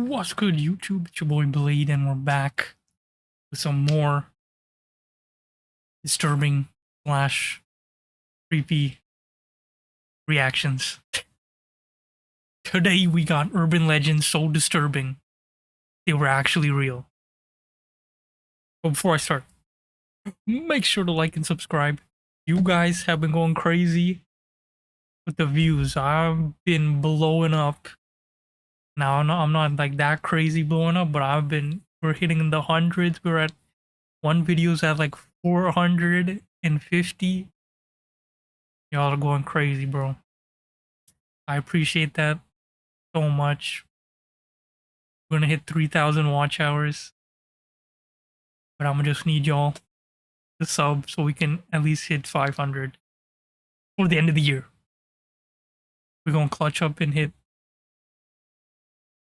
What's good, YouTube? It's your boy Blade, and we're back with some more disturbing slash creepy reactions. Today we got urban legends so disturbing they were actually real. But before I start, make sure to like and subscribe. You guys have been going crazy with the views. I've been blowing up. Now I'm not like that crazy blowing up, but we're hitting the hundreds. We're at one video's at like 450. Y'all are going crazy, bro. I appreciate that so much. We're gonna hit 3,000 watch hours, but I'm gonna just need y'all to sub so we can at least hit 500 for the end of the year. We're gonna clutch up and hit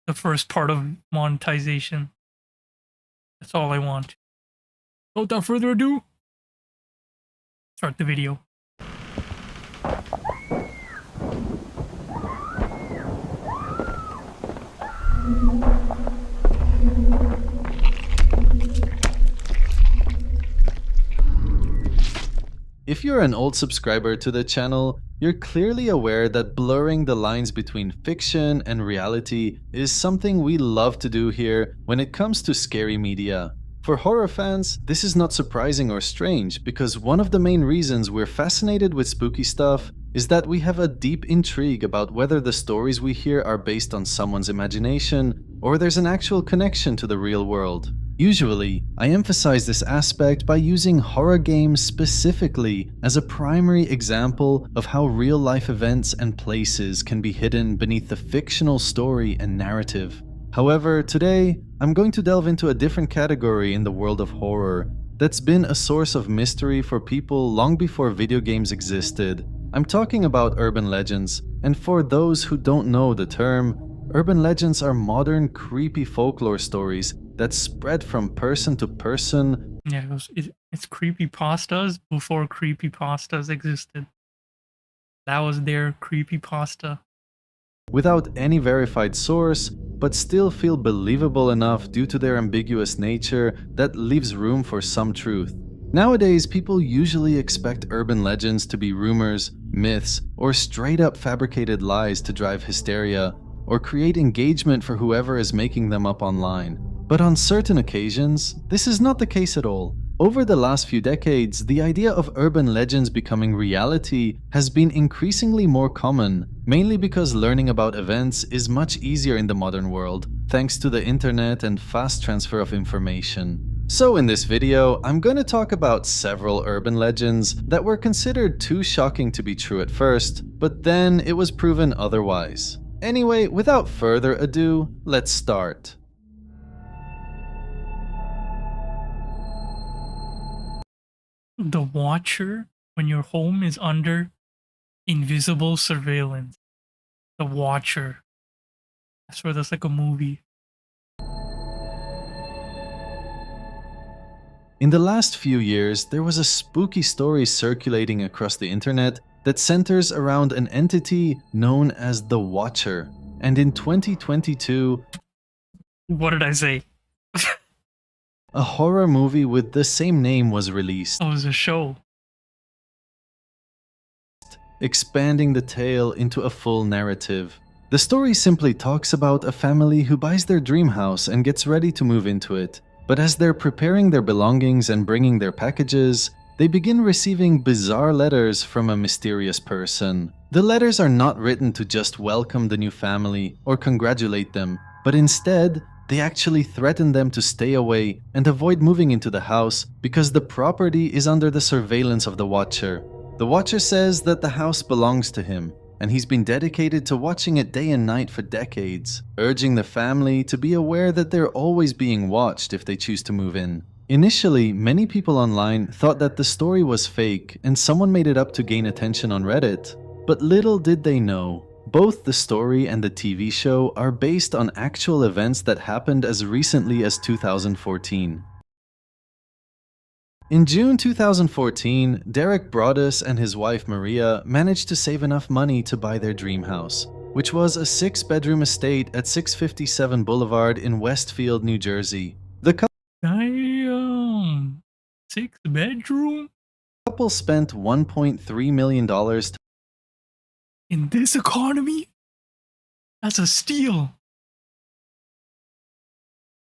the first part of monetization. That's all I want. So without further ado, start the video. If you're an old subscriber to the channel, you're clearly aware that blurring the lines between fiction and reality is something we love to do here when it comes to scary media. For horror fans, this is not surprising or strange because one of the main reasons we're fascinated with spooky stuff is that we have a deep intrigue about whether the stories we hear are based on someone's imagination or there's an actual connection to the real world. Usually, I emphasize this aspect by using horror games specifically as a primary example of how real-life events and places can be hidden beneath the fictional story and narrative. However, today, I'm going to delve into a different category in the world of horror that's been a source of mystery for people long before video games existed. I'm talking about urban legends, and for those who don't know the term, urban legends are modern creepy folklore stories that spread from person to person. Yeah, it's creepypastas before creepypastas existed. That was their creepypasta. Without any verified source, but still feel believable enough due to their ambiguous nature that leaves room for some truth. Nowadays, people usually expect urban legends to be rumors, myths, or straight-up fabricated lies to drive hysteria or create engagement for whoever is making them up online. But on certain occasions, this is not the case at all. Over the last few decades, the idea of urban legends becoming reality has been increasingly more common, mainly because learning about events is much easier in the modern world, thanks to the internet and fast transfer of information. So in this video, I'm going to talk about several urban legends that were considered too shocking to be true at first, but then it was proven otherwise. Anyway, without further ado, let's start. The Watcher when your home is under invisible surveillance. The Watcher. I swear that's like a movie. In the last few years, there was a spooky story circulating across the internet that centers around an entity known as the Watcher. And in 2022... What did I say? A horror movie with the same name was released. Oh, it was a show. Expanding the tale into a full narrative. The story simply talks about a family who buys their dream house and gets ready to move into it. But as they're preparing their belongings and bringing their packages, they begin receiving bizarre letters from a mysterious person. The letters are not written to just welcome the new family or congratulate them, but instead, they actually threaten them to stay away and avoid moving into the house because the property is under the surveillance of the Watcher. The Watcher says that the house belongs to him, and he's been dedicated to watching it day and night for decades, urging the family to be aware that they're always being watched if they choose to move in. Initially, many people online thought that the story was fake and someone made it up to gain attention on Reddit. But little did they know, both the story and the TV show are based on actual events that happened as recently as 2014. In June 2014, Derek Broaddus and his wife Maria managed to save enough money to buy their dream house. which was a 6-bedroom estate at 657 Boulevard in Westfield, New Jersey. The Damn. 6 bedroom? couple spent $1.3 million to In this economy? That's a steal.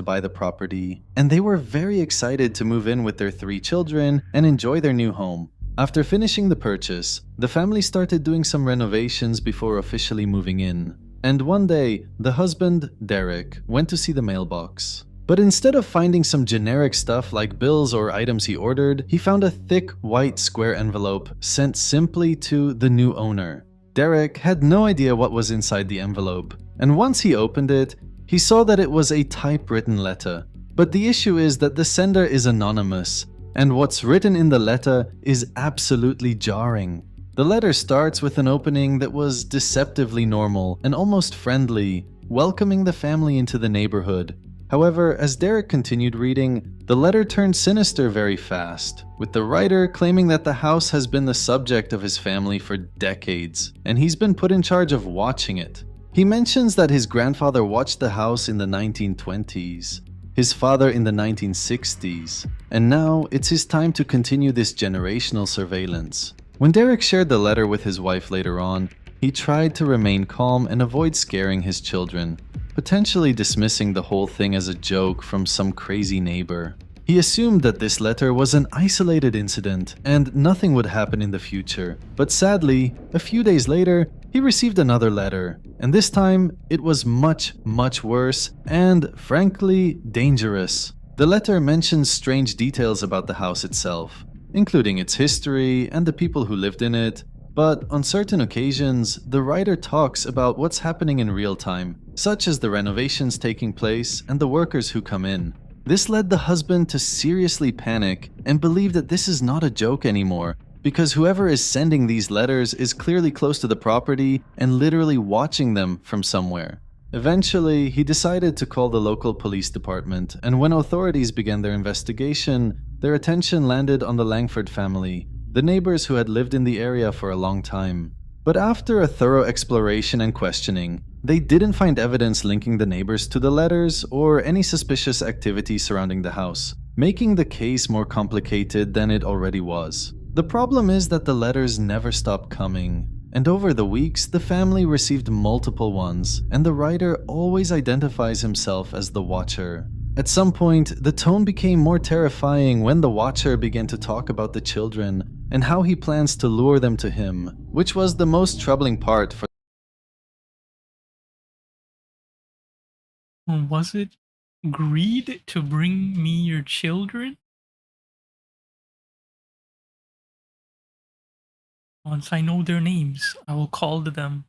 buy the property, and they were very excited to move in with their 3 children and enjoy their new home. After finishing the purchase, the family started doing some renovations before officially moving in. And one day, the husband, Derek, went to see the mailbox. But instead of finding some generic stuff like bills or items he ordered, he found a thick white square envelope sent simply to the new owner. Derek had no idea what was inside the envelope, and once he opened it, he saw that it was a typewritten letter. But the issue is that the sender is anonymous, and what's written in the letter is absolutely jarring. The letter starts with an opening that was deceptively normal and almost friendly, welcoming the family into the neighborhood. However, as Derek continued reading, the letter turned sinister very fast, with the writer claiming that the house has been the subject of his family for decades, and he's been put in charge of watching it. He mentions that his grandfather watched the house in the 1920s, his father in the 1960s, and now it's his time to continue this generational surveillance. When Derek shared the letter with his wife later on, he tried to remain calm and avoid scaring his children, potentially dismissing the whole thing as a joke from some crazy neighbor. He assumed that this letter was an isolated incident and nothing would happen in the future. But sadly, a few days later, he received another letter, and this time it was much worse and, frankly, dangerous. The letter mentions strange details about the house itself, including its history and the people who lived in it. But on certain occasions, the writer talks about what's happening in real time, such as the renovations taking place and the workers who come in. This led the husband to seriously panic and believe that this is not a joke anymore, because whoever is sending these letters is clearly close to the property and literally watching them from somewhere. Eventually, he decided to call the local police department, and when authorities began their investigation, their attention landed on the Langford family, the neighbors who had lived in the area for a long time. But after a thorough exploration and questioning, they didn't find evidence linking the neighbors to the letters or any suspicious activity surrounding the house, making the case more complicated than it already was. The problem is that the letters never stopped coming, and over the weeks, the family received multiple ones, and the writer always identifies himself as the Watcher. At some point, the tone became more terrifying when the Watcher began to talk about the children and how he plans to lure them to him, which was the most troubling part for. Was it greed to bring me your children? Once I know their names, I will call to them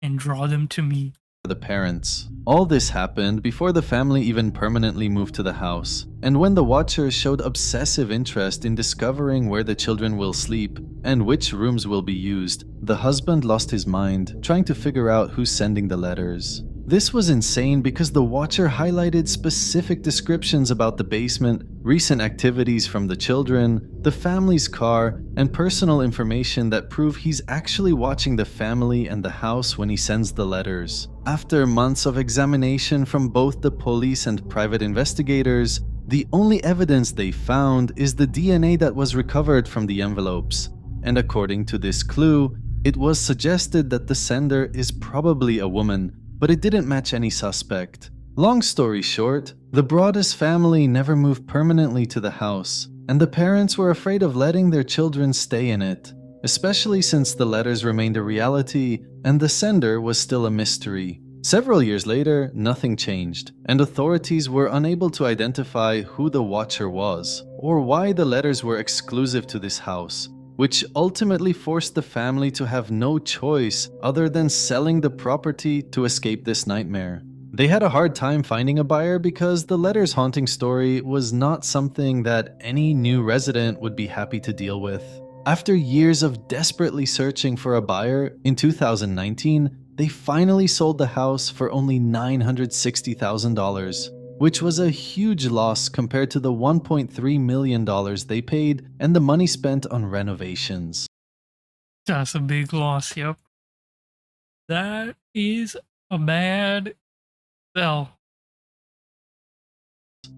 and draw them to me. The parents. All this happened before the family even permanently moved to the house, and when the Watcher showed obsessive interest in discovering where the children will sleep and which rooms will be used, the husband lost his mind trying to figure out who's sending the letters. This was insane because the Watcher highlighted specific descriptions about the basement, recent activities from the children, the family's car, and personal information that prove he's actually watching the family and the house when he sends the letters. After months of examination from both the police and private investigators, the only evidence they found is the DNA that was recovered from the envelopes. And according to this clue, it was suggested that the sender is probably a woman, but it didn't match any suspect. Long story short, the Broaddus family never moved permanently to the house, and the parents were afraid of letting their children stay in it, especially since the letters remained a reality and the sender was still a mystery. Several years later, nothing changed, and authorities were unable to identify who the Watcher was, or why the letters were exclusive to this house, which ultimately forced the family to have no choice other than selling the property to escape this nightmare. They had a hard time finding a buyer because the letters haunting story was not something that any new resident would be happy to deal with. After years of desperately searching for a buyer, in 2019, they finally sold the house for only $960,000. Which was a huge loss compared to the $1.3 million they paid and the money spent on renovations. That's a big loss, yep. That is a bad sell.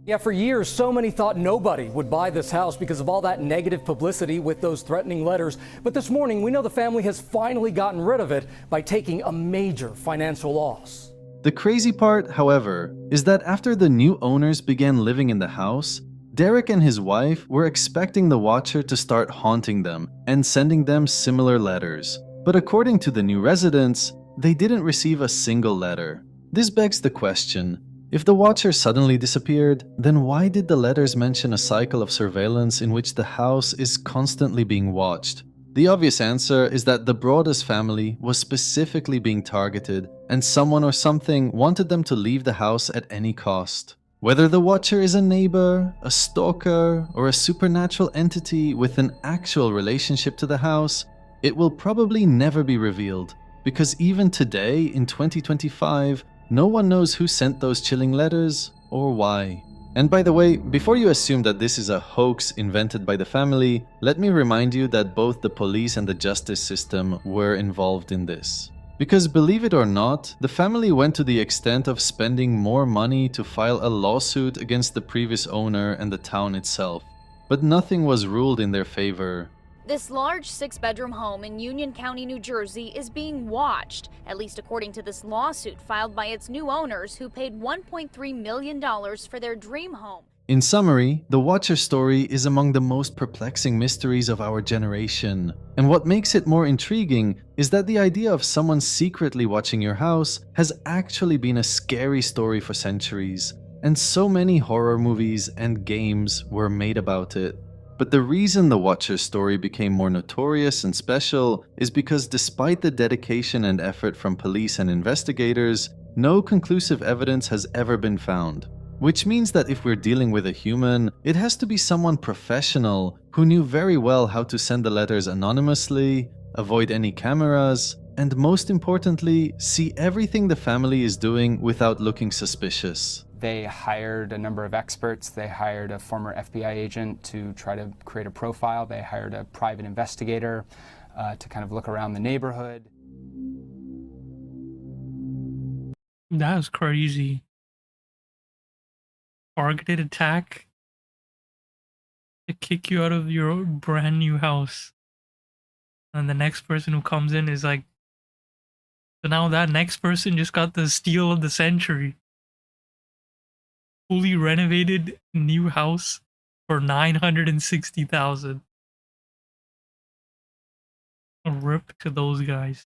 Yeah, for years, so many thought nobody would buy this house because of all that negative publicity with those threatening letters. But this morning, we know the family has finally gotten rid of it by taking a major financial loss. The crazy part, however, is that after the new owners began living in the house, Derek and his wife were expecting the Watcher to start haunting them and sending them similar letters. But according to the new residents, they didn't receive a single letter. This begs the question, if the Watcher suddenly disappeared, then why did the letters mention a cycle of surveillance in which the house is constantly being watched? The obvious answer is that the Broaddus family was specifically being targeted, and someone or something wanted them to leave the house at any cost. Whether the Watcher is a neighbor, a stalker, or a supernatural entity with an actual relationship to the house, it will probably never be revealed, because even today, in 2025, no one knows who sent those chilling letters or why. And by the way, before you assume that this is a hoax invented by the family, let me remind you that both the police and the justice system were involved in this. Because believe it or not, the family went to the extent of spending more money to file a lawsuit against the previous owner and the town itself. But nothing was ruled in their favor. This large 6-bedroom home in Union County, New Jersey is being watched, at least according to this lawsuit filed by its new owners who paid $1.3 million for their dream home. In summary, the Watcher story is among the most perplexing mysteries of our generation. And what makes it more intriguing is that the idea of someone secretly watching your house has actually been a scary story for centuries. And so many horror movies and games were made about it. But the reason the Watcher's story became more notorious and special is because despite the dedication and effort from police and investigators, no conclusive evidence has ever been found. Which means that if we're dealing with a human, it has to be someone professional who knew very well how to send the letters anonymously, avoid any cameras, and most importantly, see everything the family is doing without looking suspicious. They hired a number of experts. They hired a former FBI agent to try to create a profile. They hired a private investigator to kind of look around the neighborhood. That's crazy. Targeted attack to kick you out of your brand new house. And the next person who comes in is like, so now that next person just got the steal of the century. Fully renovated new house for $960,000. A rip to those guys.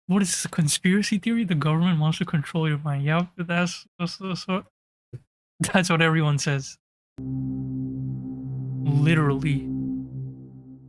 What is this, a conspiracy theory? The government wants to control your mind. Yep, that's what everyone says. Literally.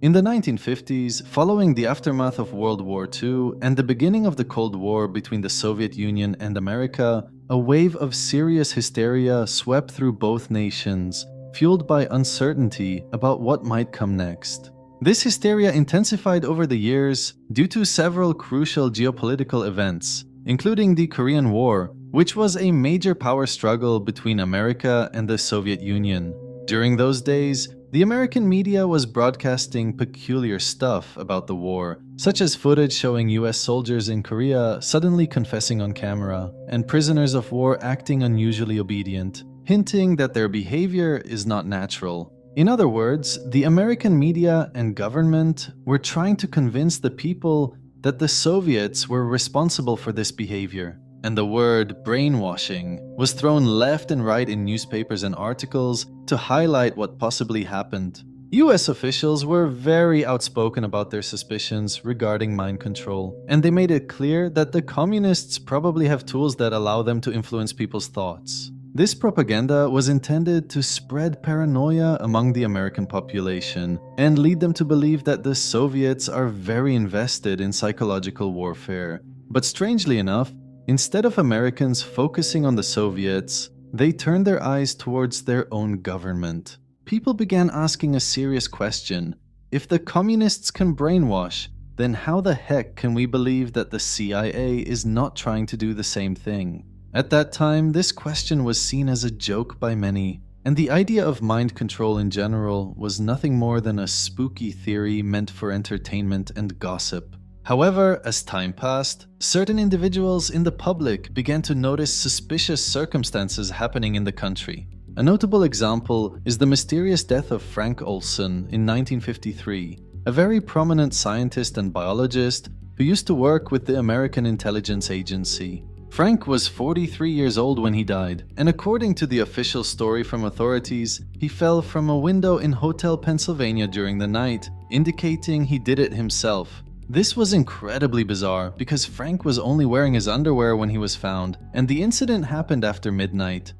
In the 1950s, following the aftermath of World War II and the beginning of the Cold War between the Soviet Union and America, a wave of serious hysteria swept through both nations, fueled by uncertainty about what might come next. This hysteria intensified over the years due to several crucial geopolitical events, including the Korean War, which was a major power struggle between America and the Soviet Union. During those days, the American media was broadcasting peculiar stuff about the war, such as footage showing US soldiers in Korea suddenly confessing on camera, and prisoners of war acting unusually obedient, hinting that their behavior is not natural. In other words, the American media and government were trying to convince the people that the Soviets were responsible for this behavior. And the word brainwashing was thrown left and right in newspapers and articles to highlight what possibly happened. US officials were very outspoken about their suspicions regarding mind control, and they made it clear that the communists probably have tools that allow them to influence people's thoughts. This propaganda was intended to spread paranoia among the American population and lead them to believe that the Soviets are very invested in psychological warfare. But strangely enough, instead of Americans focusing on the Soviets, they turned their eyes towards their own government. People began asking a serious question. If the communists can brainwash, then how the heck can we believe that the CIA is not trying to do the same thing? At that time, this question was seen as a joke by many, and the idea of mind control in general was nothing more than a spooky theory meant for entertainment and gossip. However, as time passed, certain individuals in the public began to notice suspicious circumstances happening in the country. A notable example is the mysterious death of Frank Olson in 1953, a very prominent scientist and biologist who used to work with the American Intelligence Agency. Frank was 43 years old when he died, and according to the official story from authorities, he fell from a window in Hotel Pennsylvania during the night, indicating he did it himself. This was incredibly bizarre because Frank was only wearing his underwear when he was found, and the incident happened after midnight.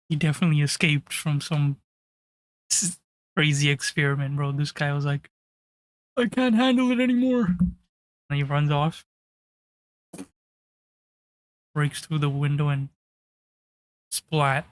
He definitely escaped from some crazy experiment, bro. This guy was like, I can't handle it anymore. And he runs off, breaks through the window, and splat.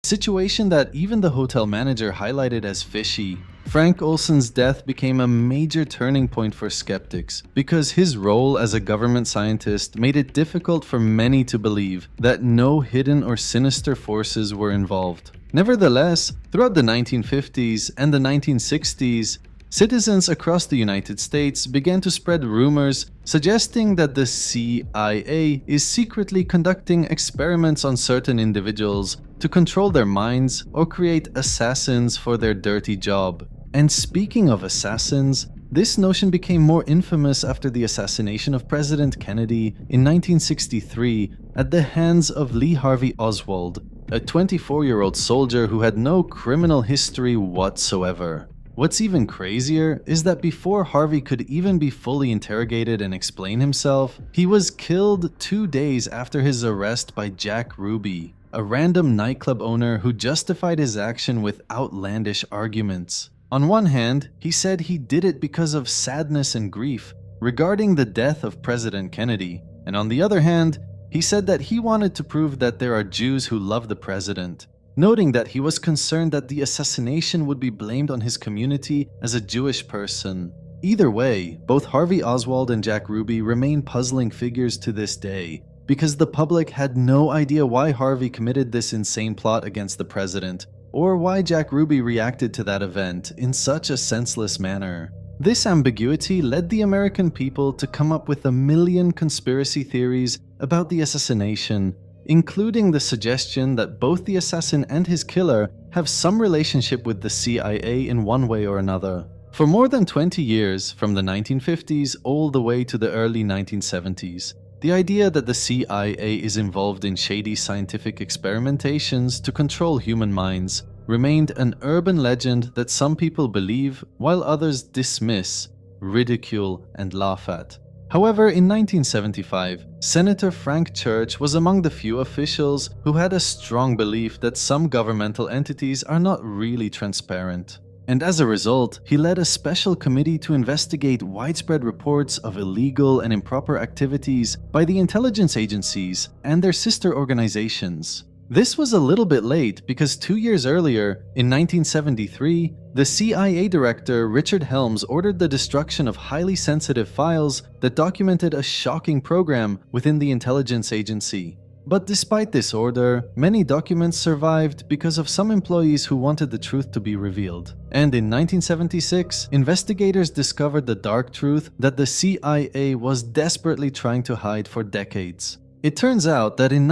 Situation that even the hotel manager highlighted as fishy. Frank Olson's death became a major turning point for skeptics because his role as a government scientist made it difficult for many to believe that no hidden or sinister forces were involved. Nevertheless, throughout the 1950s and the 1960s, citizens across the United States began to spread rumors suggesting that the CIA is secretly conducting experiments on certain individuals to control their minds or create assassins for their dirty job. And speaking of assassins, this notion became more infamous after the assassination of President Kennedy in 1963 at the hands of Lee Harvey Oswald, a 24-year-old soldier who had no criminal history whatsoever. What's even crazier is that before Harvey could even be fully interrogated and explain himself, he was killed 2 days after his arrest by Jack Ruby, a random nightclub owner who justified his action with outlandish arguments. On one hand, he said he did it because of sadness and grief regarding the death of President Kennedy, and on the other hand, he said that he wanted to prove that there are Jews who love the president, noting that he was concerned that the assassination would be blamed on his community as a Jewish person. Either way, both Harvey Oswald and Jack Ruby remain puzzling figures to this day, because the public had no idea why Harvey committed this insane plot against the president, or why Jack Ruby reacted to that event in such a senseless manner. This ambiguity led the American people to come up with a million conspiracy theories about the assassination, including the suggestion that both the assassin and his killer have some relationship with the CIA in one way or another. For more than 20 years, from the 1950s all the way to the early 1970s, the idea that the CIA is involved in shady scientific experimentations to control human minds remained an urban legend that some people believe while others dismiss, ridicule, and laugh at. However, in 1975, Senator Frank Church was among the few officials who had a strong belief that some governmental entities are not really transparent. And as a result, he led a special committee to investigate widespread reports of illegal and improper activities by the intelligence agencies and their sister organizations. This was a little bit late because 2 years earlier, in 1973, the CIA director Richard Helms ordered the destruction of highly sensitive files that documented a shocking program within the intelligence agency. But despite this order, many documents survived because of some employees who wanted the truth to be revealed. And in 1976, investigators discovered the dark truth that the CIA was desperately trying to hide for decades. It turns out that in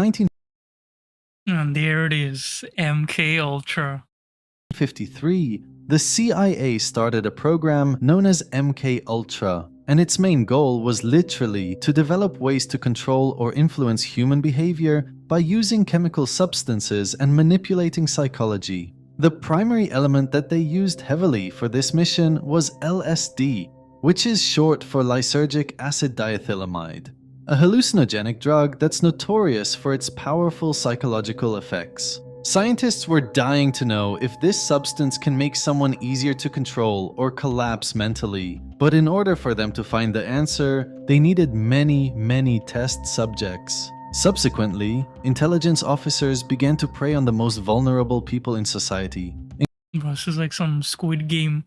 And there it is, MK Ultra. 1953, the CIA started a program known as MK Ultra, and its main goal was literally to develop ways to control or influence human behavior by using chemical substances and manipulating psychology. The primary element that they used heavily for this mission was LSD, which is short for lysergic acid diethylamide, a hallucinogenic drug that's notorious for its powerful psychological effects. Scientists were dying to know if this substance can make someone easier to control or collapse mentally, but in order for them to find the answer, they needed many test subjects. Subsequently, intelligence officers began to prey on the most vulnerable people in society. Bro, this is like some Squid Game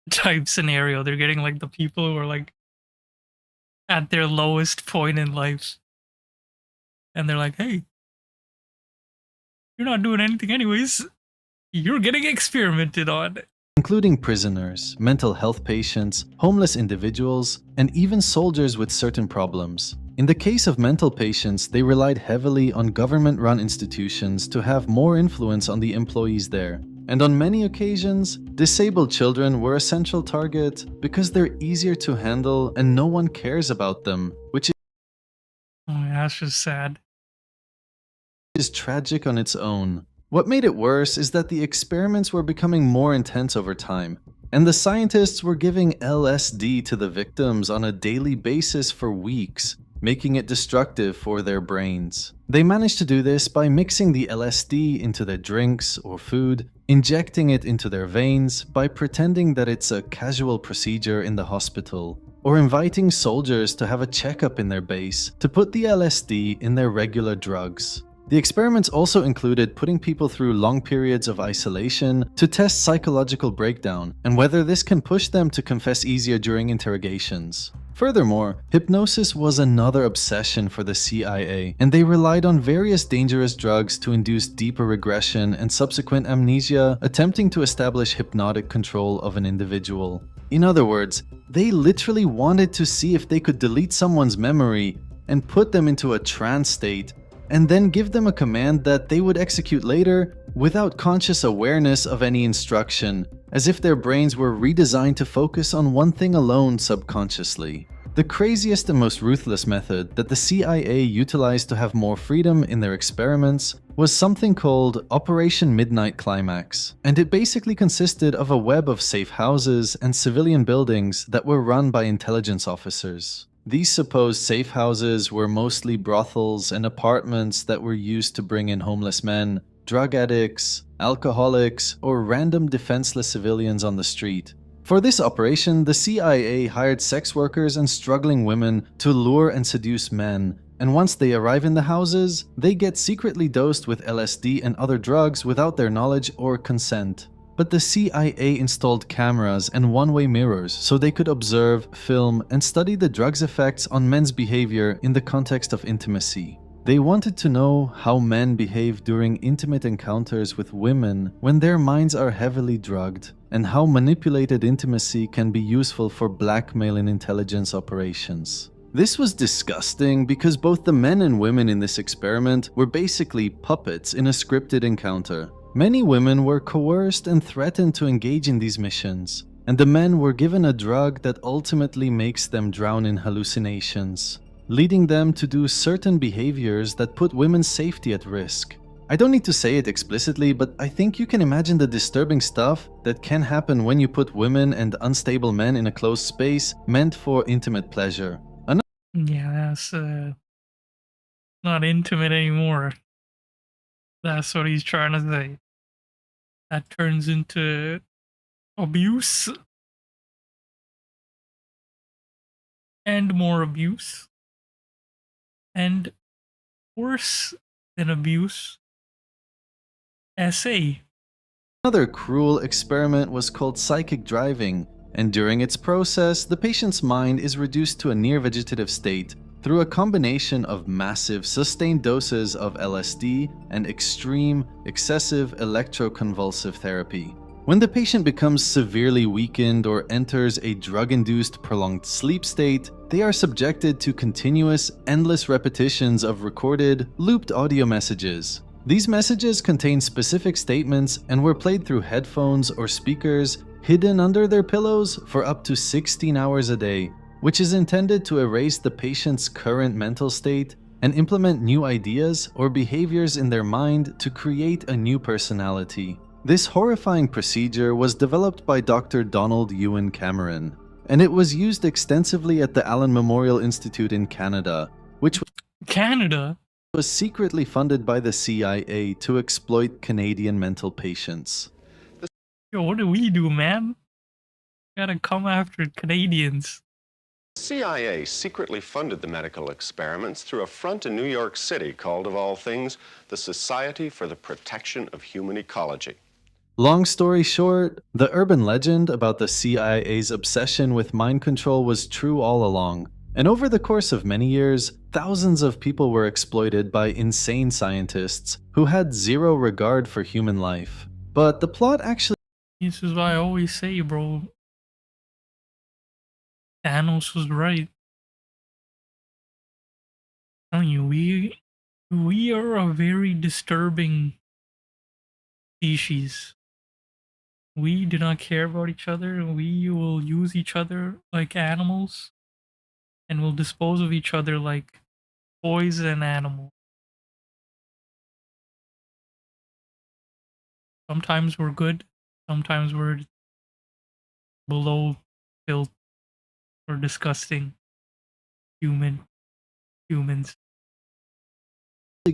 type scenario. They're getting like the people who are like at their lowest point in life. And they're like, hey, You're not doing anything anyways. You're getting experimented on. including prisoners, mental health patients, homeless individuals, and even soldiers with certain problems. In the case of mental patients, they relied heavily on government-run institutions to have more influence on the employees there. And on many occasions, disabled children were a central target because they're easier to handle and no one cares about them, which Oh, yeah, that's just sad. is tragic on its own. What made it worse is that the experiments were becoming more intense over time, and the scientists were giving LSD to the victims on a daily basis for weeks, making it destructive for their brains. They managed to do this by mixing the LSD into their drinks or food, injecting it into their veins by pretending that it's a casual procedure in the hospital, or inviting soldiers to have a checkup in their base to put the LSD in their regular drugs. The experiments also included putting people through long periods of isolation to test psychological breakdown and whether this can push them to confess easier during interrogations. Furthermore, hypnosis was another obsession for the CIA, and they relied on various dangerous drugs to induce deeper regression and subsequent amnesia, attempting to establish hypnotic control of an individual. In other words, they literally wanted to see if they could delete someone's memory and put them into a trance state, and then give them a command that they would execute later without conscious awareness of any instruction, as if their brains were redesigned to focus on one thing alone subconsciously. The craziest and most ruthless method that the CIA utilized to have more freedom in their experiments was something called Operation Midnight Climax, and it basically consisted of a web of safe houses and civilian buildings that were run by intelligence officers. These supposed safe houses were mostly brothels and apartments that were used to bring in homeless men, drug addicts, alcoholics, or random defenseless civilians on the street. For this operation, the CIA hired sex workers and struggling women to lure and seduce men, and once they arrive in the houses, they get secretly dosed with LSD and other drugs without their knowledge or consent. But the CIA installed cameras and one-way mirrors so they could observe, film, and study the drug's effects on men's behavior in the context of intimacy. They wanted to know how men behave during intimate encounters with women when their minds are heavily drugged, and how manipulated intimacy can be useful for blackmail in intelligence operations. This was disgusting because both the men and women in this experiment were basically puppets in a scripted encounter. Many women were coerced and threatened to engage in these missions, and the men were given a drug that ultimately makes them drown in hallucinations, leading them to do certain behaviors that put women's safety at risk. I don't need to say it explicitly, but I think you can imagine the disturbing stuff that can happen when you put women and unstable men in a closed space meant for intimate pleasure. Yeah, that's not intimate anymore. That's what he's trying to say. That turns into abuse and more abuse and worse than abuse. SA. Another cruel experiment was called psychic driving, and during its process, the patient's mind is reduced to a near vegetative state through a combination of massive, sustained doses of LSD and extreme, excessive electroconvulsive therapy. When the patient becomes severely weakened or enters a drug-induced prolonged sleep state, they are subjected to continuous, endless repetitions of recorded, looped audio messages. These messages contain specific statements and were played through headphones or speakers hidden under their pillows for up to 16 hours a day, which is intended to erase the patient's current mental state and implement new ideas or behaviors in their mind to create a new personality. This horrifying procedure was developed by Dr. Donald Ewan Cameron, and it was used extensively at the Allen Memorial Institute in Canada, which was secretly funded by the CIA to exploit Canadian mental patients. Yo, what do we do, man? Gotta come after Canadians. The CIA secretly funded the medical experiments through a front in New York City called, of all things, the Society for the Protection of Human Ecology. Long story short, the urban legend about the CIA's obsession with mind control was true all along. And over the course of many years, thousands of people were exploited by insane scientists who had zero regard for human life. But the plot actually This is why I always say, bro. Thanos was right. I'm telling you, we are a very disturbing species. We do not care about each other. We will use each other like animals, and will dispose of each other like toys and animals. Sometimes we're good. Sometimes we're below filth or disgusting humans.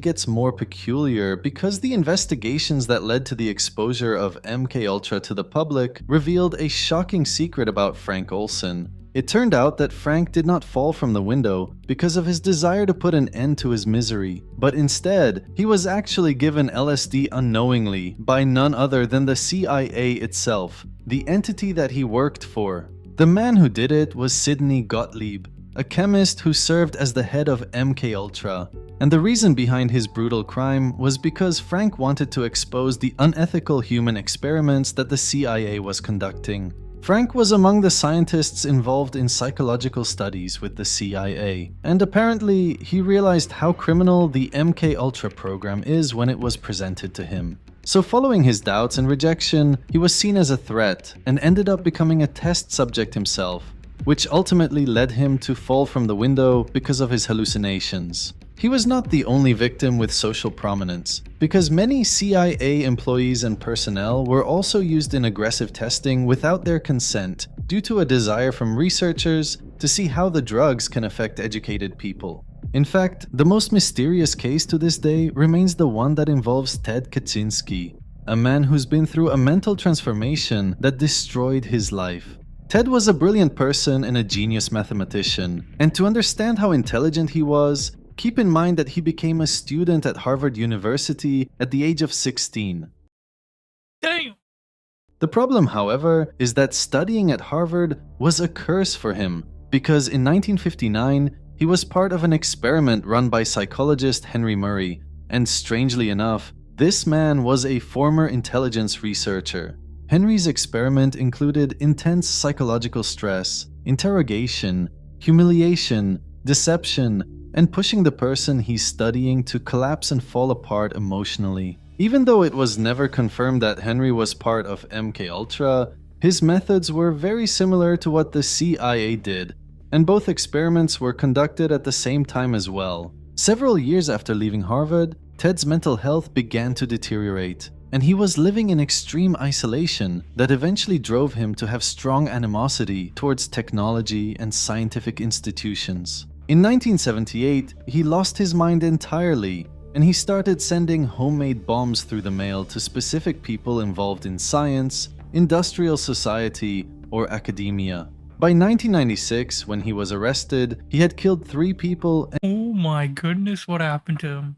gets more peculiar because the investigations that led to the exposure of MKUltra to the public revealed a shocking secret about Frank Olson. It turned out that Frank did not fall from the window because of his desire to put an end to his misery, but instead, he was actually given LSD unknowingly by none other than the CIA itself, the entity that he worked for. The man who did it was Sidney Gottlieb, a chemist who served as the head of MKUltra. And the reason behind his brutal crime was because Frank wanted to expose the unethical human experiments that the CIA was conducting. Frank was among the scientists involved in psychological studies with the CIA, and apparently he realized how criminal the MKUltra program is when it was presented to him. So following his doubts and rejection, he was seen as a threat and ended up becoming a test subject himself, which ultimately led him to fall from the window because of his hallucinations. He was not the only victim with social prominence, because many CIA employees and personnel were also used in aggressive testing without their consent due to a desire from researchers to see how the drugs can affect educated people. In fact, the most mysterious case to this day remains the one that involves Ted Kaczynski, a man who's been through a mental transformation that destroyed his life. Ted was a brilliant person and a genius mathematician, and to understand how intelligent he was, keep in mind that he became a student at Harvard University at the age of 16. Damn! The problem, however, is that studying at Harvard was a curse for him, because in 1959, he was part of an experiment run by psychologist Henry Murray, and strangely enough, this man was a former intelligence researcher. Henry's experiment included intense psychological stress, interrogation, humiliation, deception, and pushing the person he's studying to collapse and fall apart emotionally. Even though it was never confirmed that Henry was part of MKUltra, his methods were very similar to what the CIA did, and both experiments were conducted at the same time as well. Several years after leaving Harvard, Ted's mental health began to deteriorate, and he was living in extreme isolation that eventually drove him to have strong animosity towards technology and scientific institutions. In 1978, he lost his mind entirely, and he started sending homemade bombs through the mail to specific people involved in science, industrial society, or academia. By 1996, when he was arrested, he had killed 3 people Oh my goodness, what happened to him?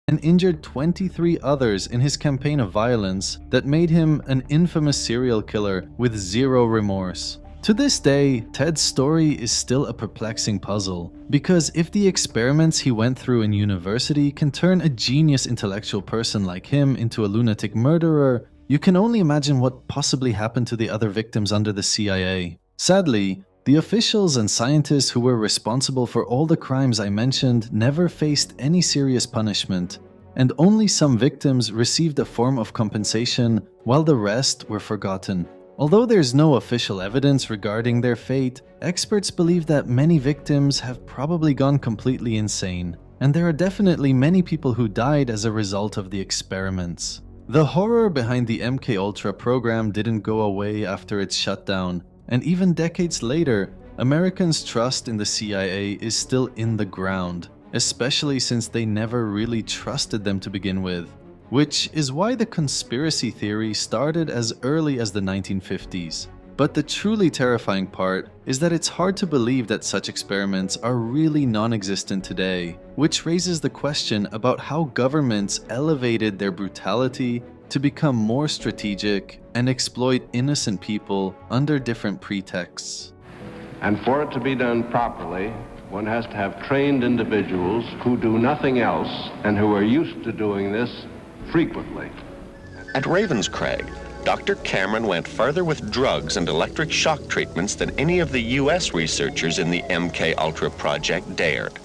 and injured 23 others in his campaign of violence that made him an infamous serial killer with zero remorse. To this day, Ted's story is still a perplexing puzzle, because if the experiments he went through in university can turn a genius intellectual person like him into a lunatic murderer, you can only imagine what possibly happened to the other victims under the CIA. Sadly, the officials and scientists who were responsible for all the crimes I mentioned never faced any serious punishment, and only some victims received a form of compensation while the rest were forgotten. Although there's no official evidence regarding their fate, experts believe that many victims have probably gone completely insane, and there are definitely many people who died as a result of the experiments. The horror behind the MKUltra program didn't go away after its shutdown, and even decades later, Americans' trust in the CIA is still in the ground, especially since they never really trusted them to begin with. Which is why the conspiracy theory started as early as the 1950s. But the truly terrifying part is that it's hard to believe that such experiments are really non-existent today, which raises the question about how governments elevated their brutality to become more strategic and exploit innocent people under different pretexts. And for it to be done properly, One has to have trained individuals who do nothing else and who are used to doing this frequently. At Ravenscraig, Dr. Cameron went further with drugs and electric shock treatments than any of the U.S. researchers in the MK Ultra project dared.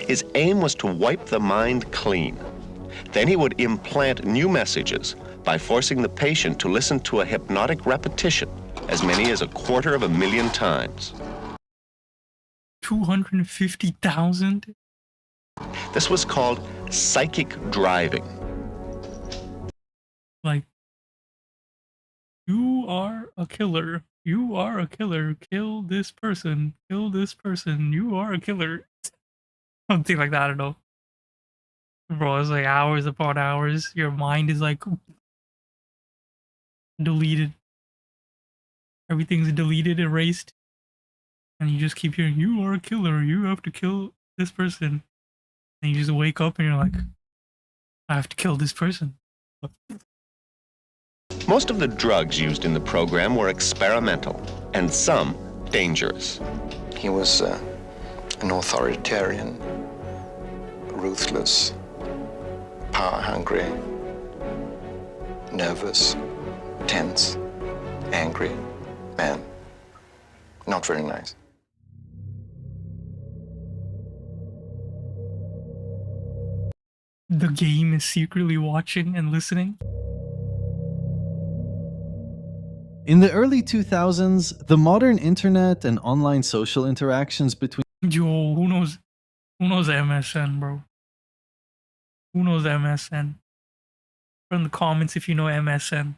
His aim was to wipe the mind clean. Then he would implant new messages by forcing the patient to listen to a hypnotic repetition as many as 250,000 times. 250,000? This was called psychic driving. Like, you are a killer. You are a killer. Kill this person. Kill this person. You are a killer. Something like that, I don't know. Bro, it's like hours upon hours. Your mind is like deleted. Everything's deleted, erased. And you just keep hearing, you are a killer. You have to kill this person. And you just wake up and you're like, I have to kill this person. Most of the drugs used in the program were experimental, and some dangerous. He was an authoritarian, ruthless, power-hungry, nervous, tense, angry man. Not very nice. The game is secretly watching and listening. In the early 2000s, the modern internet and online social interactions between Yo, who knows MSN, bro? Who knows MSN? Put in the comments if you know MSN.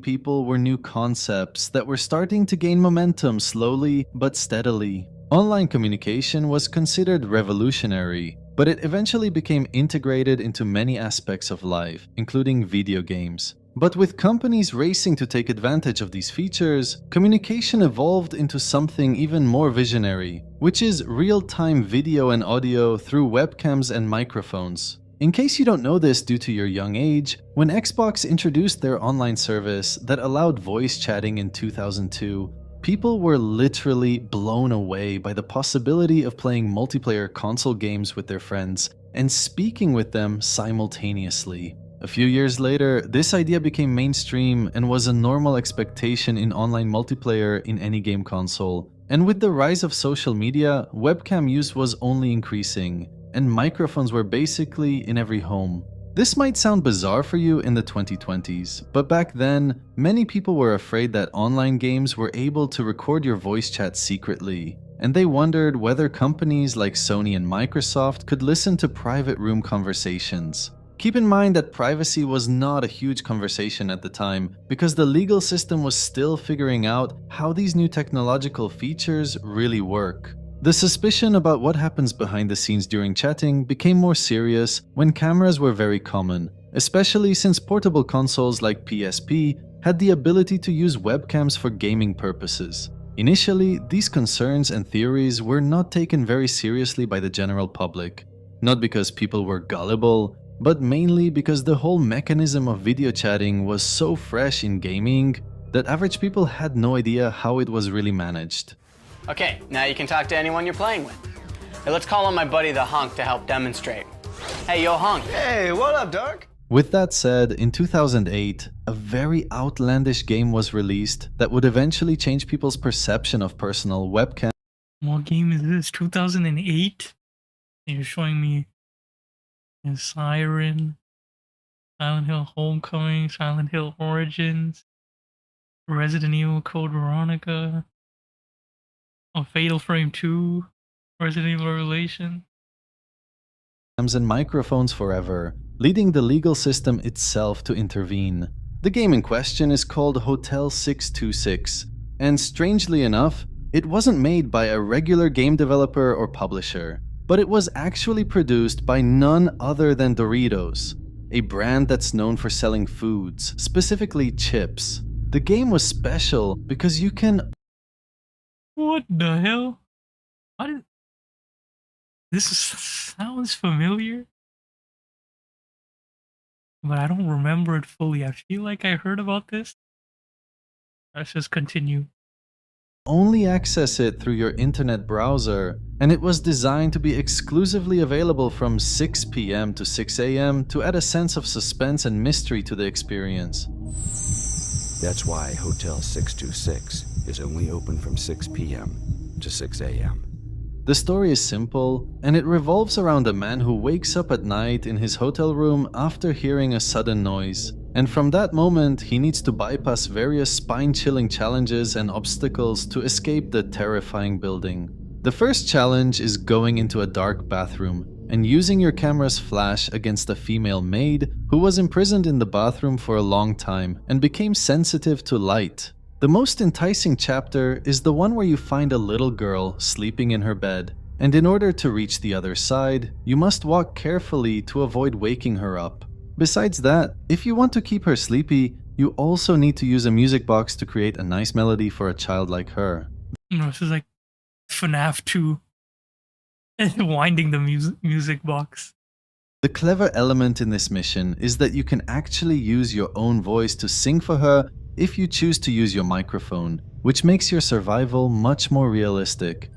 people were new concepts that were starting to gain momentum slowly but steadily. Online communication was considered revolutionary, but it eventually became integrated into many aspects of life, including video games. But with companies racing to take advantage of these features, communication evolved into something even more visionary, which is real-time video and audio through webcams and microphones. In case you don't know this due to your young age, when Xbox introduced their online service that allowed voice chatting in 2002, people were literally blown away by the possibility of playing multiplayer console games with their friends and speaking with them simultaneously. A few years later, this idea became mainstream and was a normal expectation in online multiplayer in any game console. And with the rise of social media, webcam use was only increasing, and microphones were basically in every home. This might sound bizarre for you in the 2020s, but back then, many people were afraid that online games were able to record your voice chat secretly, and they wondered whether companies like Sony and Microsoft could listen to private room conversations. Keep in mind that privacy was not a huge conversation at the time, because the legal system was still figuring out how these new technological features really work. The suspicion about what happens behind the scenes during chatting became more serious when cameras were very common, especially since portable consoles like PSP had the ability to use webcams for gaming purposes. Initially, these concerns and theories were not taken very seriously by the general public. Not because people were gullible, but mainly because the whole mechanism of video chatting was so fresh in gaming that average people had no idea how it was really managed. Okay, now you can talk to anyone you're playing with. Hey, let's call on my buddy the Hunk to help demonstrate. Hey, yo, Hunk. Hey, what up, Dark? With that said, in 2008, a very outlandish game was released that would eventually change people's perception of personal webcam. What game is this? 2008? You're showing me Siren, Silent Hill Homecoming, Silent Hill Origins, Resident Evil Code Veronica, Fatal Frame 2, Resident Evil Revelation. And microphones forever, leading the legal system itself to intervene. The game in question is called Hotel 626, and strangely enough, it wasn't made by a regular game developer or publisher, but it was actually produced by none other than Doritos, a brand that's known for selling foods, specifically chips. The game was special because you can... What the hell? This sounds familiar, but I don't remember it fully. I feel like I heard about this. Let's just continue. only access it through your internet browser, and it was designed to be exclusively available from 6 p.m. to 6 a.m. to add a sense of suspense and mystery to the experience. That's why Hotel 626 is only open from 6 p.m. to 6 a.m. The story is simple, and it revolves around a man who wakes up at night in his hotel room after hearing a sudden noise. And from that moment, he needs to bypass various spine-chilling challenges and obstacles to escape the terrifying building. The first challenge is going into a dark bathroom and using your camera's flash against a female maid who was imprisoned in the bathroom for a long time and became sensitive to light. The most enticing chapter is the one where you find a little girl sleeping in her bed, and in order to reach the other side, you must walk carefully to avoid waking her up. Besides that, if you want to keep her sleepy, you also need to use a music box to create a nice melody for a child like her. This is like FNAF 2. Winding the music box. The clever element in this mission is that you can actually use your own voice to sing for her if you choose to use your microphone, which makes your survival much more realistic.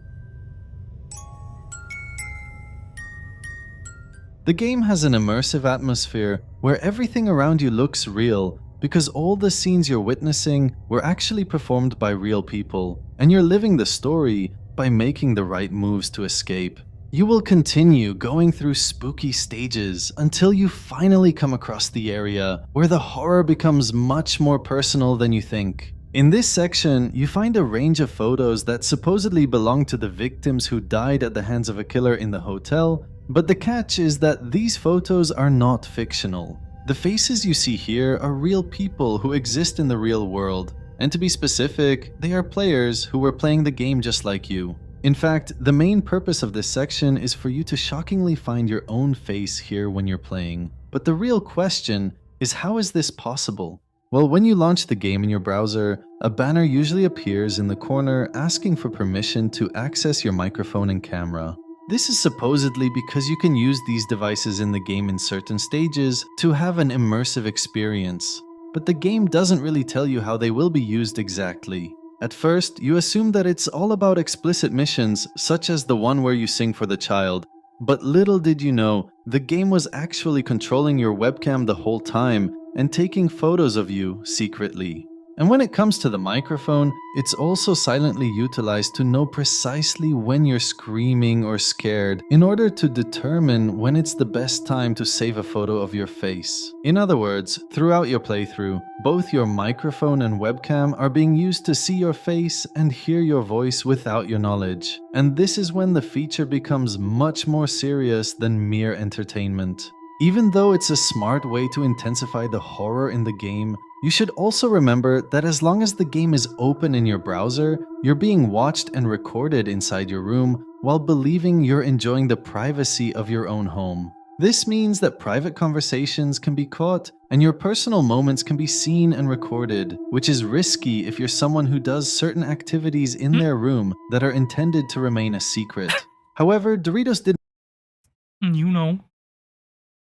The game has an immersive atmosphere where everything around you looks real because all the scenes you're witnessing were actually performed by real people, and you're living the story by making the right moves to escape. You will continue going through spooky stages until you finally come across the area where the horror becomes much more personal than you think. In this section, you find a range of photos that supposedly belong to the victims who died at the hands of a killer in the hotel, but the catch is that these photos are not fictional. The faces you see here are real people who exist in the real world, and to be specific, they are players who were playing the game just like you. In fact, the main purpose of this section is for you to shockingly find your own face here when you're playing. But the real question is, how is this possible? Well, when you launch the game in your browser, a banner usually appears in the corner asking for permission to access your microphone and camera. This is supposedly because you can use these devices in the game in certain stages to have an immersive experience. But the game doesn't really tell you how they will be used exactly. At first, you assume that it's all about explicit missions, such as the one where you sing for the child. But little did you know, the game was actually controlling your webcam the whole time and taking photos of you secretly. And when it comes to the microphone, it's also silently utilized to know precisely when you're screaming or scared in order to determine when it's the best time to save a photo of your face. In other words, throughout your playthrough, both your microphone and webcam are being used to see your face and hear your voice without your knowledge. And this is when the feature becomes much more serious than mere entertainment. Even though it's a smart way to intensify the horror in the game, you should also remember that as long as the game is open in your browser, you're being watched and recorded inside your room while believing you're enjoying the privacy of your own home. This means that private conversations can be caught and your personal moments can be seen and recorded, which is risky if you're someone who does certain activities in their room that are intended to remain a secret. However, Doritos didn't.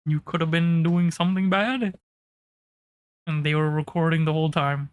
You could have been doing something bad. And they were recording the whole time.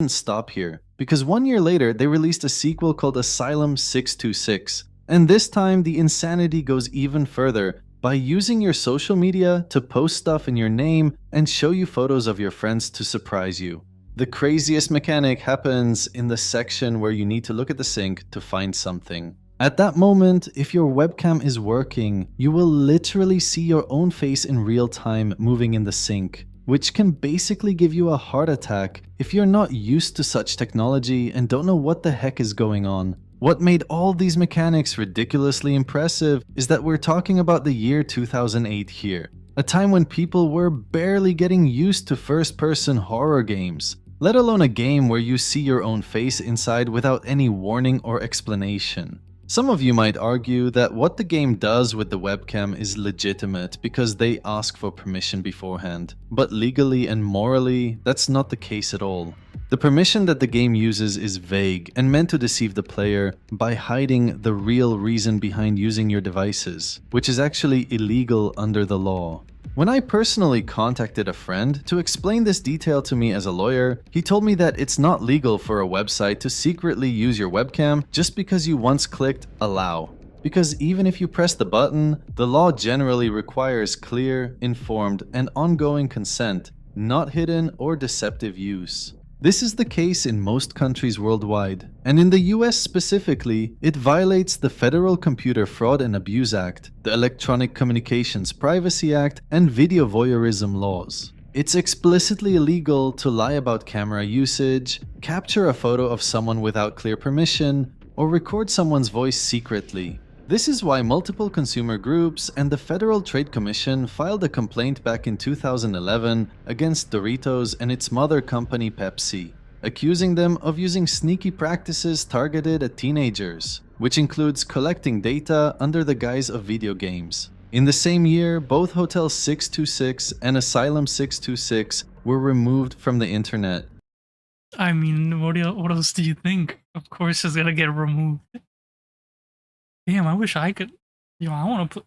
Stop here, because 1 year later they released a sequel called Asylum 626, and this time the insanity goes even further by using your social media to post stuff in your name and show you photos of your friends to surprise you. The craziest mechanic happens in the section where you need to look at the sink to find something. At that moment, if your webcam is working, you will literally see your own face in real time moving in the sink, which can basically give you a heart attack if you're not used to such technology and don't know what the heck is going on. What made all these mechanics ridiculously impressive is that we're talking about the year 2008 here, a time when people were barely getting used to first-person horror games, let alone a game where you see your own face inside without any warning or explanation. Some of you might argue that what the game does with the webcam is legitimate because they ask for permission beforehand, but legally and morally, that's not the case at all. The permission that the game uses is vague and meant to deceive the player by hiding the real reason behind using your devices, which is actually illegal under the law. When I personally contacted a friend to explain this detail to me as a lawyer, he told me that it's not legal for a website to secretly use your webcam just because you once clicked allow. Because even if you press the button, the law generally requires clear, informed, and ongoing consent, not hidden or deceptive use. This is the case in most countries worldwide, and in the US specifically, it violates the Federal Computer Fraud and Abuse Act, the Electronic Communications Privacy Act, and video voyeurism laws. It's explicitly illegal to lie about camera usage, capture a photo of someone without clear permission, or record someone's voice secretly. This is why multiple consumer groups and the Federal Trade Commission filed a complaint back in 2011 against Doritos and its mother company Pepsi, accusing them of using sneaky practices targeted at teenagers, which includes collecting data under the guise of video games. In the same year, both Hotel 626 and Asylum 626 were removed from the internet. I mean, what else do you think? Of course it's gonna get removed. Damn, I wish I could. Yo, I want to put.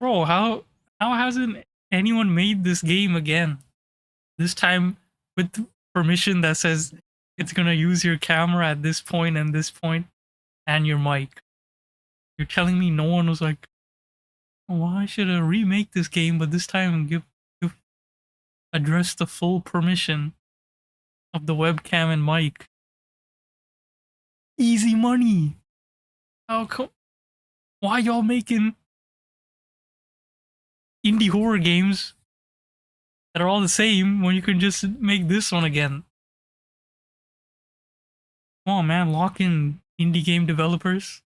Bro, how hasn't anyone made this game again? This time with permission that says it's gonna use your camera at this point and this point, and your mic. You're telling me no one was like, why should I remake this game, but this time give address the full permission of the webcam and mic? Easy money. How come? Why y'all making indie horror games that are all the same when you can just make this one again? Come on, man, lock in indie game developers.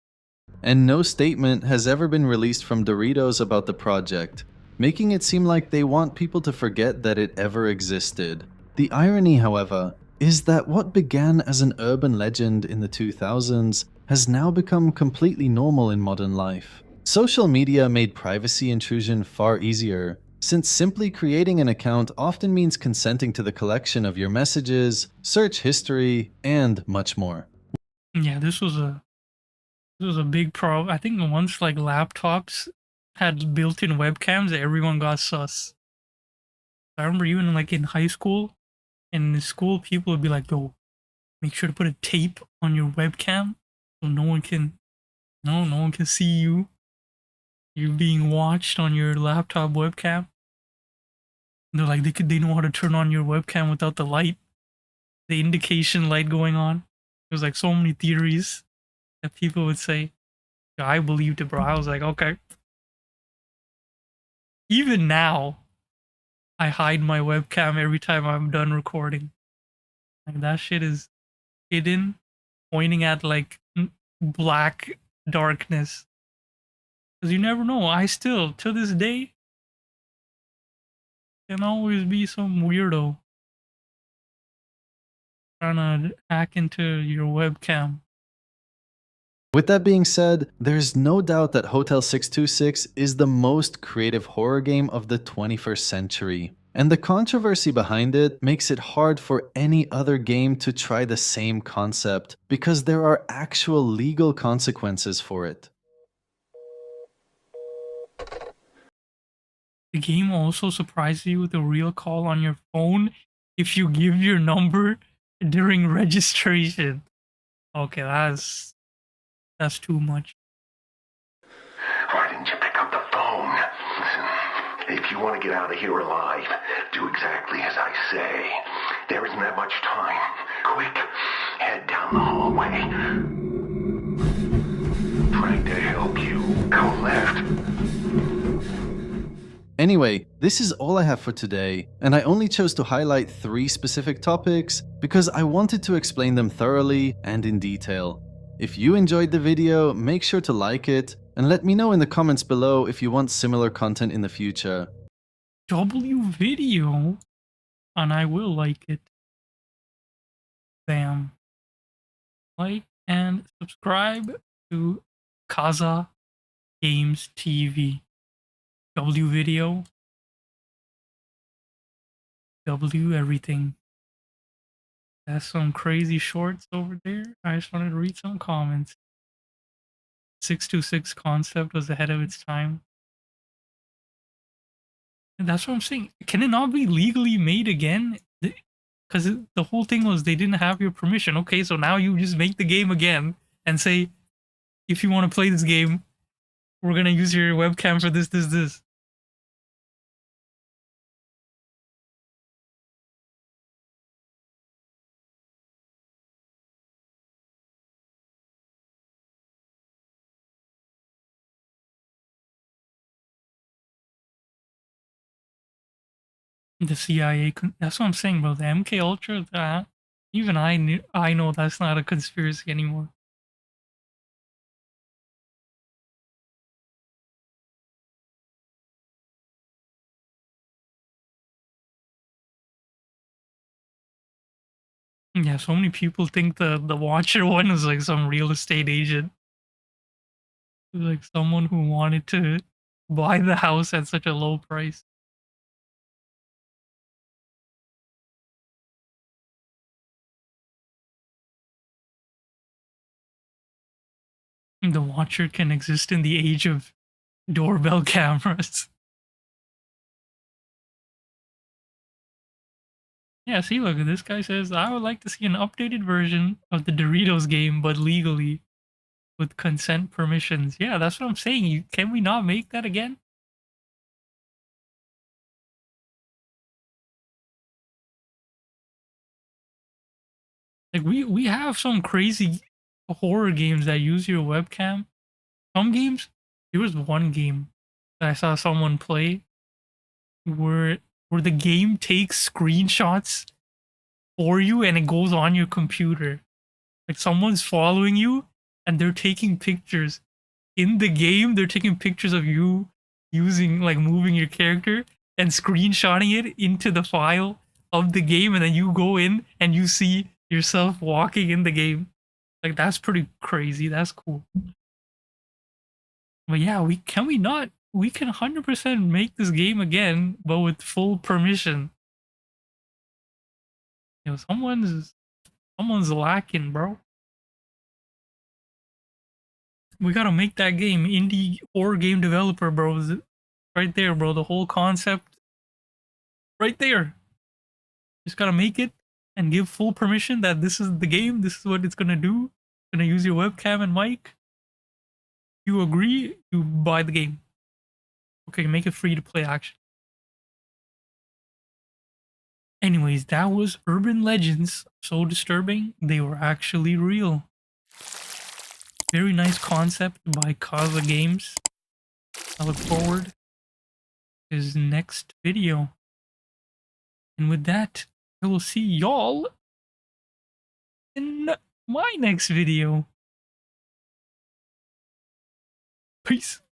And no statement has ever been released from Doritos about the project, making it seem like they want people to forget that it ever existed. The irony, however, is that what began as an urban legend in the 2000s has now become completely normal in modern life. Social media made privacy intrusion far easier, since simply creating an account often means consenting to the collection of your messages, search history, and much more. Yeah, this was a big problem. I think once like laptops had built-in webcams, everyone got sus. I remember even like in high school, and in school people would be like, "Yo, make sure to put a tape on your webcam so no one can see you. You're being watched on your laptop webcam." And they're like, they know how to turn on your webcam without the light, the indication light going on. There's like so many theories that people would say. I believed it, bro. I was like, okay. Even now, I hide my webcam every time I'm done recording. Like that shit is hidden, pointing at like black darkness. Because you never know. I still, to this day, can always be some weirdo trying to hack into your webcam. With that being said, there's no doubt that Hotel 626 is the most creative horror game of the 21st century. And the controversy behind it makes it hard for any other game to try the same concept, because there are actual legal consequences for it. The game also surprises you with a real call on your phone if you give your number during registration. Okay, that's too much. Why didn't you pick up the phone? Listen, if you want to get out of here alive, do exactly as I say. There isn't that much time. Quick, head down the hallway. Trying to help you. Go left. Anyway, this is all I have for today, and I only chose to highlight 3 specific topics because I wanted to explain them thoroughly and in detail. If you enjoyed the video, make sure to like it, and let me know in the comments below if you want similar content in the future. W video, and I will like it. Bam. Like and subscribe to Kaza Games TV. W video. W everything. That's some crazy shorts over there. I just wanted to read some comments. 626 concept was ahead of its time. And that's what I'm saying. Can it not be legally made again? Because the whole thing was they didn't have your permission. Okay, so now you just make the game again and say, if you want to play this game, we're gonna use your webcam for this. The CIA, that's what I'm saying, bro. The MK Ultra, that even I know that's not a conspiracy anymore. Yeah, so many people think the Watcher one is like some real estate agent, like someone who wanted to buy the house at such a low price. The Watcher can exist in the age of doorbell cameras. Yeah, see, look, this guy says, I would like to see an updated version of the Doritos game, but legally, with consent permissions. Yeah, that's what I'm saying. Can we not make that again? Like, we have some crazy horror games that use your webcam. Some games, there was one game that I saw someone play where the game takes screenshots for you and it goes on your computer. Like someone's following you and they're taking pictures in the game. They're taking pictures of you using, like, moving your character and screenshotting it into the file of the game, and then you go in and you see yourself walking in the game. Like, that's pretty crazy. That's cool. But yeah, we can 100% make this game again, but with full permission. You know, someone's lacking, bro. We gotta make that game. Indie horror game developer, bro. Right there, bro. The whole concept. Right there. Just gotta make it and give full permission that this is the game. This is what it's gonna do. It's gonna use your webcam and mic. You agree, you buy the game. Okay, make it free to play, actually. Anyways, that was Urban Legends. So disturbing, they were actually real. Very nice concept by Kaza Games. I look forward to his next video. And with that, I will see y'all in my next video. Peace.